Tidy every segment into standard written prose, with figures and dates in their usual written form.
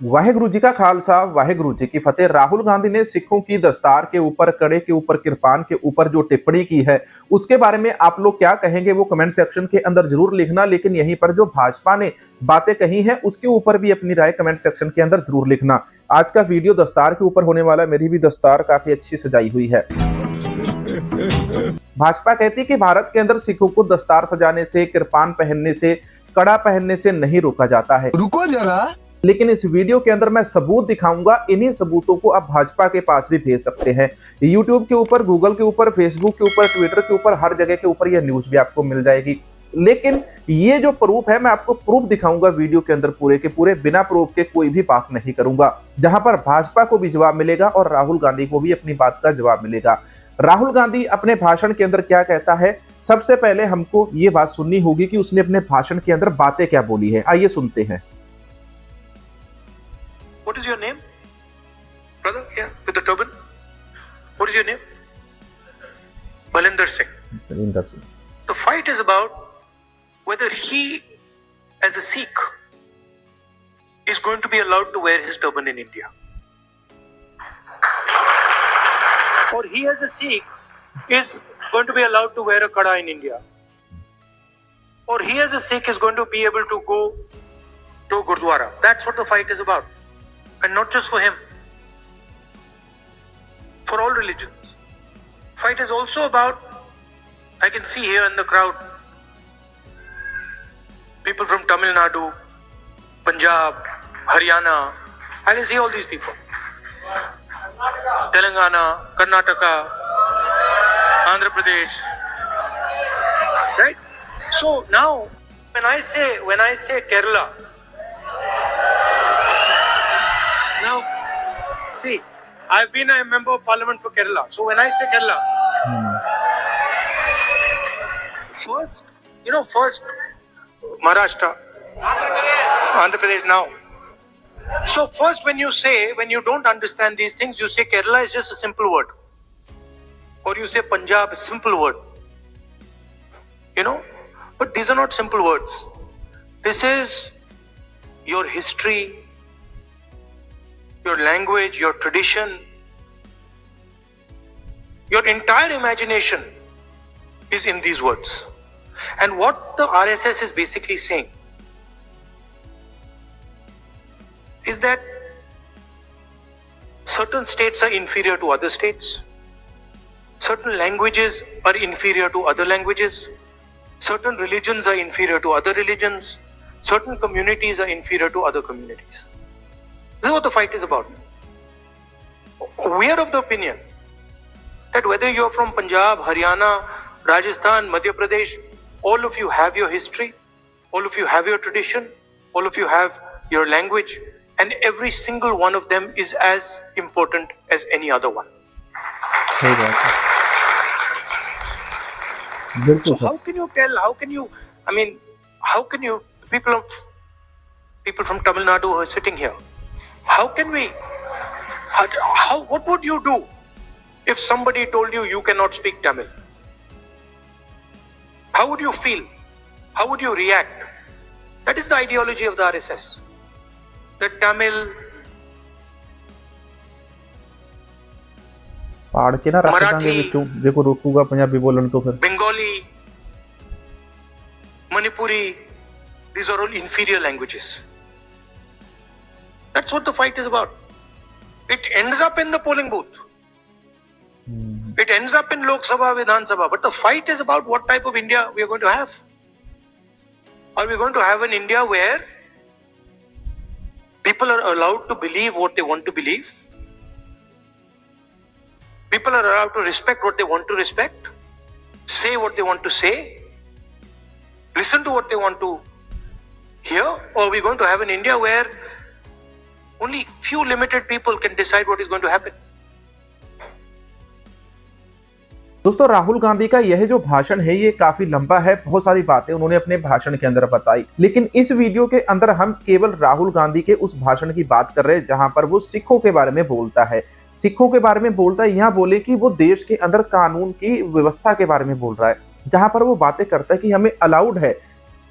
वाहेगुरु जी का खालसा, वाहेगुरु जी की फतेह। राहुल गांधी ने सिखों की दस्तार के ऊपर, कड़े के ऊपर, किरपान के ऊपर जो टिप्पणी की है, उसके बारे में आप लोग क्या कहेंगे वो कमेंट सेक्शन के अंदर जरूर लिखना। लेकिन यहीं पर जो भाजपा ने बातें कही हैं उसके ऊपर भी अपनी राय कमेंट सेक्शन के अंदर जरूर लिखना। आज का वीडियो दस्तार के ऊपर होने वाला है। मेरी भी दस्तार काफी अच्छी सजाई हुई है। भाजपा कहती है कि भारत के अंदर सिखों को दस्तार सजाने से, किरपान पहनने से, कड़ा पहनने से नहीं रोका जाता है। रुको जरा, लेकिन इस वीडियो के अंदर मैं सबूत दिखाऊंगा। इन्हीं सबूतों को आप भाजपा के पास भी भेज सकते हैं। यूट्यूब के ऊपर, गूगल के ऊपर, फेसबुक के ऊपर, ट्विटर के ऊपर, हर जगह के ऊपर यह न्यूज भी आपको मिल जाएगी। लेकिन ये जो प्रूफ है, मैं आपको प्रूफ दिखाऊंगा वीडियो के अंदर पूरे के पूरे। बिना प्रूफ के कोई भी बात नहीं करूंगा, जहां पर भाजपा को भी जवाब मिलेगा और राहुल गांधी को भी अपनी बात का जवाब मिलेगा। राहुल गांधी अपने भाषण के अंदर क्या कहता है, सबसे पहले हमको ये बात सुननी होगी कि उसने अपने भाषण के अंदर बातें क्या बोली है। आइए सुनते हैं। What is your name? Brother, yeah, with the turban. What is your name? Balinder Singh. The fight is about whether he, as a Sikh, is going to be allowed to wear his turban in India. Or he, as a Sikh, is going to be allowed to wear a kada in India. Or he, as a Sikh, is going to be able to go to Gurdwara. That's what the fight is about. And not just for him, for all religions. Fight is also about, I can see here in the crowd, people from Tamil Nadu, Punjab, Haryana. I can see all these people. Telangana, Karnataka, Andhra Pradesh. Right? So now, when I say Kerala, now, see, I've been a member of parliament for Kerala. So when I say Kerala, first Maharashtra, Andhra Pradesh now. So first when you don't understand these things, you say Kerala is just a simple word. Or you say Punjab, simple word. But these are not simple words. This is your history, your language, your tradition, your entire imagination is in these words. And what the RSS is basically saying is that certain states are inferior to other states, certain languages are inferior to other languages, certain religions are inferior to other religions, certain communities are inferior to other communities. This is what the fight is about. We are of the opinion that whether you're from Punjab, Haryana, Rajasthan, Madhya Pradesh, all of you have your history, all of you have your tradition, all of you have your language, and every single one of them is as important as any other one. So how can you people from Tamil Nadu who are sitting here, what would you do if somebody told you cannot speak Tamil? How would you feel? How would you react? That is the ideology of the RSS. The Tamil, Marathi, Bengali, Manipuri, these are all inferior languages. That's what the fight is about. It ends up in the polling booth. It ends up in Lok Sabha, Vidhan Sabha. But the fight is about what type of India we are going to have. Are we going to have an India where people are allowed to believe what they want to believe? People are allowed to respect what they want to respect, say what they want to say, listen to what they want to hear? Or are we going to have an India where only few limited people can decide what is going to happen? दोस्तों, राहुल गांधी का यह जो भाषण है ये काफी लंबा है। बहुत सारी बातें उन्होंने अपने भाषण के अंदर बताई, लेकिन इस वीडियो के अंदर हम केवल राहुल गांधी के उस भाषण की बात कर रहे हैं जहां पर वो सिखों के बारे में बोलता है। सिखों के बारे में बोलता है, यहाँ बोले कि वो देश के अंदर कानून की व्यवस्था के बारे में बोल रहा है, जहां पर वो बातें करता है कि हमें अलाउड है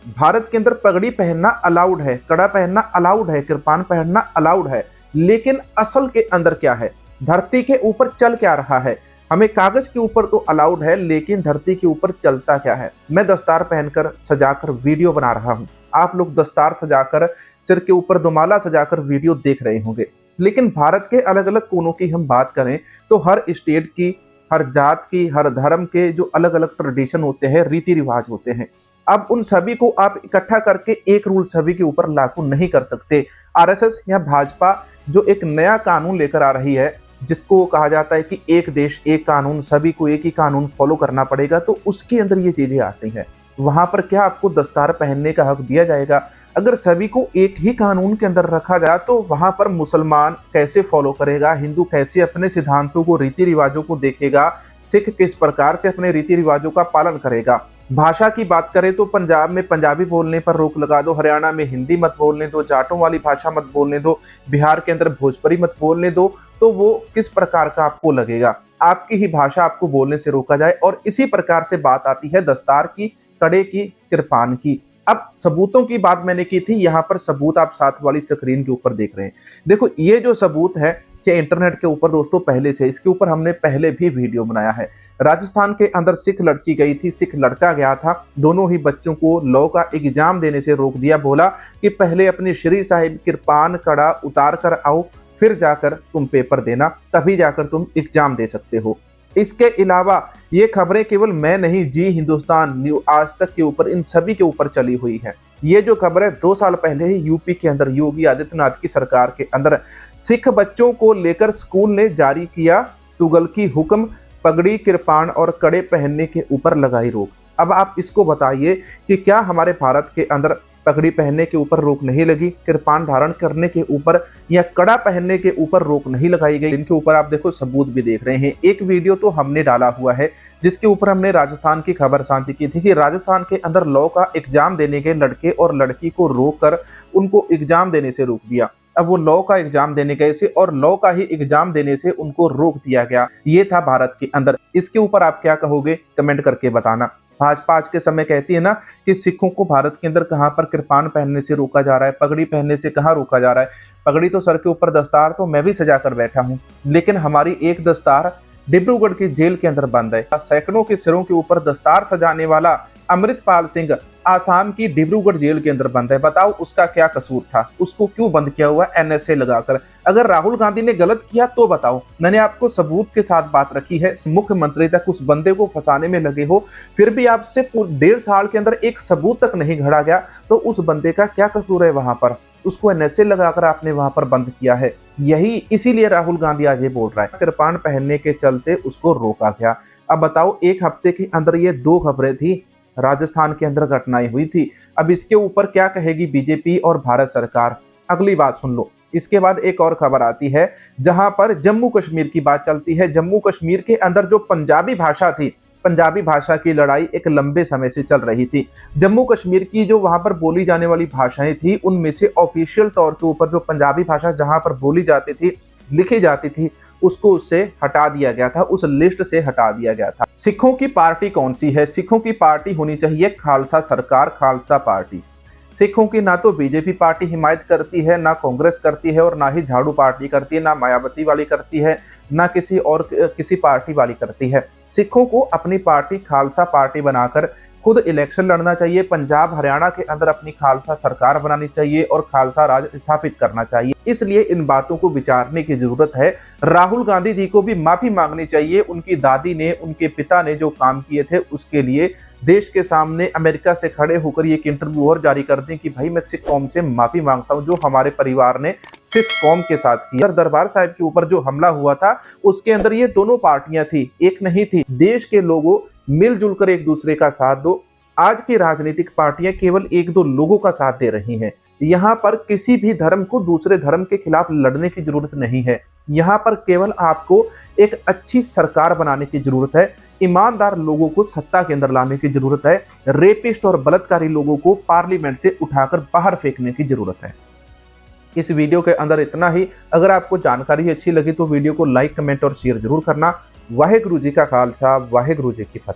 भारत के अंदर पगड़ी पहनना अलाउड है, कड़ा पहनना अलाउड है, कृपान पहनना अलाउड है, लेकिन असल के अंदर क्या है, धरती के ऊपर चल क्या रहा है। हमें कागज के ऊपर तो अलाउड है, लेकिन धरती के ऊपर चलता क्या है। मैं दस्तार पहनकर सजाकर वीडियो बना रहा हूं, आप लोग दस्तार सजाकर सिर के ऊपर दुमाला सजाकर वीडियो देख रहे होंगे, लेकिन भारत के अलग अलग कोनों की हम बात करें तो हर स्टेट की, हर जात की, हर धर्म के जो अलग अलग ट्रेडिशन होते हैं, रीति रिवाज होते हैं, अब उन सभी को आप इकट्ठा करके एक रूल सभी के ऊपर लागू नहीं कर सकते। आरएसएस या भाजपा जो एक नया कानून लेकर आ रही है, जिसको कहा जाता है कि एक देश एक कानून, सभी को एक ही कानून फॉलो करना पड़ेगा, तो उसके अंदर ये चीजें आती हैं। वहां पर क्या आपको दस्तार पहनने का हक दिया जाएगा? अगर सभी को एक ही कानून के अंदर रखा जाए तो वहां पर मुसलमान कैसे फॉलो करेगा, हिंदू कैसे अपने सिद्धांतों को, रीति रिवाजों को देखेगा, सिख किस प्रकार से अपने रीति रिवाजों का पालन करेगा। भाषा की बात करें तो पंजाब में पंजाबी बोलने पर रोक लगा दो, हरियाणा में हिंदी मत बोलने दो, जाटों वाली भाषा मत बोलने दो, बिहार के अंदर भोजपुरी मत बोलने दो, तो वो किस प्रकार का आपको लगेगा? आपकी ही भाषा आपको बोलने से रोका जाए। और इसी प्रकार से बात आती है दस्तार की, कड़े की, कृपान की। अब सबूतों की बात मैंने की थी, यहाँ पर सबूत आप साथ वाली स्क्रीन के ऊपर देख रहे हैं। देखो ये जो सबूत है ये इंटरनेट के ऊपर दोस्तों पहले से, इसके ऊपर हमने पहले भी वीडियो बनाया है। राजस्थान के अंदर सिख लड़की गई थी, सिख लड़का गया था, दोनों ही बच्चों को लॉ का एग्जाम देने से रोक दिया। बोला कि पहले अपनी श्री साहिब कृपान कड़ा उतार कर आओ, फिर जाकर तुम पेपर देना, तभी जाकर तुम एग्जाम दे सकते हो। इसके अलावा ये खबरें केवल मैं नहीं, जी हिंदुस्तान, न्यू आज तक के ऊपर, इन सभी के ऊपर चली हुई है। ये जो खबर है 2 साल पहले ही यूपी के अंदर योगी आदित्यनाथ की सरकार के अंदर सिख बच्चों को लेकर स्कूल ने जारी किया तुगलकी हुक्म, पगड़ी, कृपान और कड़े पहनने के ऊपर लगाई रोक। अब आप इसको बताइए कि क्या हमारे भारत के अंदर पगड़ी पहनने के ऊपर रोक नहीं लगी, कृपान धारण करने के ऊपर या कड़ा पहनने के ऊपर रोक नहीं लगाई गई? इनके ऊपर आप देखो सबूत भी देख रहे हैं। एक वीडियो तो हमने डाला हुआ है जिसके ऊपर हमने राजस्थान की खबर साझी की थी कि राजस्थान के अंदर लॉ का एग्जाम देने के लड़के और लड़की को रोककर उनको एग्जाम देने से रोक दिया। अब वो लॉ का एग्जाम देने गए थे और लॉ का ही एग्जाम देने से उनको रोक दिया गया। ये था भारत के अंदर। इसके ऊपर आप क्या कहोगे, कमेंट करके बताना। भाजपा आज के समय कहती है ना कि सिखों को भारत के अंदर कहां पर कृपान पहनने से रोका जा रहा है, पगड़ी पहनने से कहां रोका जा रहा है। पगड़ी तो सर के ऊपर, दस्तार तो मैं भी सजा कर बैठा हूं, लेकिन हमारी एक दस्तार डिब्रूगढ़ की जेल के अंदर बंद है। सैकड़ों के सिरों के ऊपर दस्तार सजाने वाला अमृतपाल सिंह आसाम की डिब्रूगढ़ जेल के अंदर बंद है। बताओ उसका क्या कसूर था, उसको क्यों बंद किया हुआ एनएसए लगाकर? अगर राहुल गांधी ने गलत किया तो बताओ। मैंने आपको सबूत के साथ बात रखी है। मुख्यमंत्री तक उस बंदे को फंसाने में लगे हो, फिर भी आपसे 1.5 साल के अंदर एक सबूत तक नहीं घड़ा गया, तो उस बंदे का क्या कसूर है? वहां पर उसको एनएसए लगाकर आपने वहां पर बंद किया है। यही इसीलिए राहुल गांधी आज ये बोल रहा है कृपान पहनने के चलते उसको रोका गया। अब बताओ, एक हफ्ते के अंदर ये 2 खबरें थी, राजस्थान के अंदर घटनाएं हुई थी। अब इसके ऊपर क्या कहेगी बीजेपी और भारत सरकार? अगली बात सुन लो। इसके बाद एक और खबर आती है जहां पर जम्मू कश्मीर की बात चलती है। जम्मू कश्मीर के अंदर जो पंजाबी भाषा थी, पंजाबी भाषा की लड़ाई एक लंबे समय से चल रही थी। जम्मू कश्मीर की जो वहां पर बोली जाने वाली भाषाएं थी, उनमें से ऑफिशियल तौर के ऊपर जो पंजाबी भाषा जहां पर बोली जाती थी, लिखी जाती थी, उसको उससे हटा दिया गया था, उस लिस्ट से हटा दिया गया था। सिखों की पार्टी कौन सी है? सिखों की पार्टी होनी चाहिए खालसा सरकार, खालसा पार्टी। सिखों की ना तो बीजेपी पार्टी हिमायत करती है, ना कांग्रेस करती है, और ना ही झाड़ू पार्टी करती है, ना मायावती वाली करती है, ना किसी पार्टी वाली करती है। सिखों को अपनी पार्टी खालसा पार्टी बनाकर खुद इलेक्शन लड़ना चाहिए। पंजाब हरियाणा के अंदर अपनी खालसा सरकार बनानी चाहिए और खालसा राज स्थापित करना चाहिए। इसलिए इन बातों को विचारने की जरूरत है। राहुल गांधी जी को भी माफी मांगनी चाहिए। उनकी दादी ने, उनके पिता ने जो काम किए थे उसके लिए देश के सामने अमेरिका से खड़े होकर एक इंटरव्यू और जारी कर दें कि भाई मैं सिख कौम से माफी मांगता हूं जो हमारे परिवार ने सिख कौम के साथ किया। दरबार साहिब के ऊपर जो हमला हुआ था उसके अंदर ये दोनों पार्टियां थी, एक नहीं थी। देश के लोगों मिलजुल कर एक दूसरे का साथ दो। आज की राजनीतिक पार्टियां केवल 1-2 लोगों का साथ दे रही हैं। यहाँ पर किसी भी धर्म को दूसरे धर्म के खिलाफ लड़ने की जरूरत नहीं है। यहाँ पर केवल आपको एक अच्छी सरकार बनाने की जरूरत है, ईमानदार लोगों को सत्ता के अंदर लाने की जरूरत है, रेपिस्ट और बलात्कारी लोगों को पार्लियामेंट से उठाकर बाहर फेंकने की जरूरत है। इस वीडियो के अंदर इतना ही। अगर आपको जानकारी अच्छी लगी तो वीडियो को लाइक, कमेंट और शेयर जरूर करना। वाहेगुरु जी का खालसा, वाहेगुरु जी की फतेह।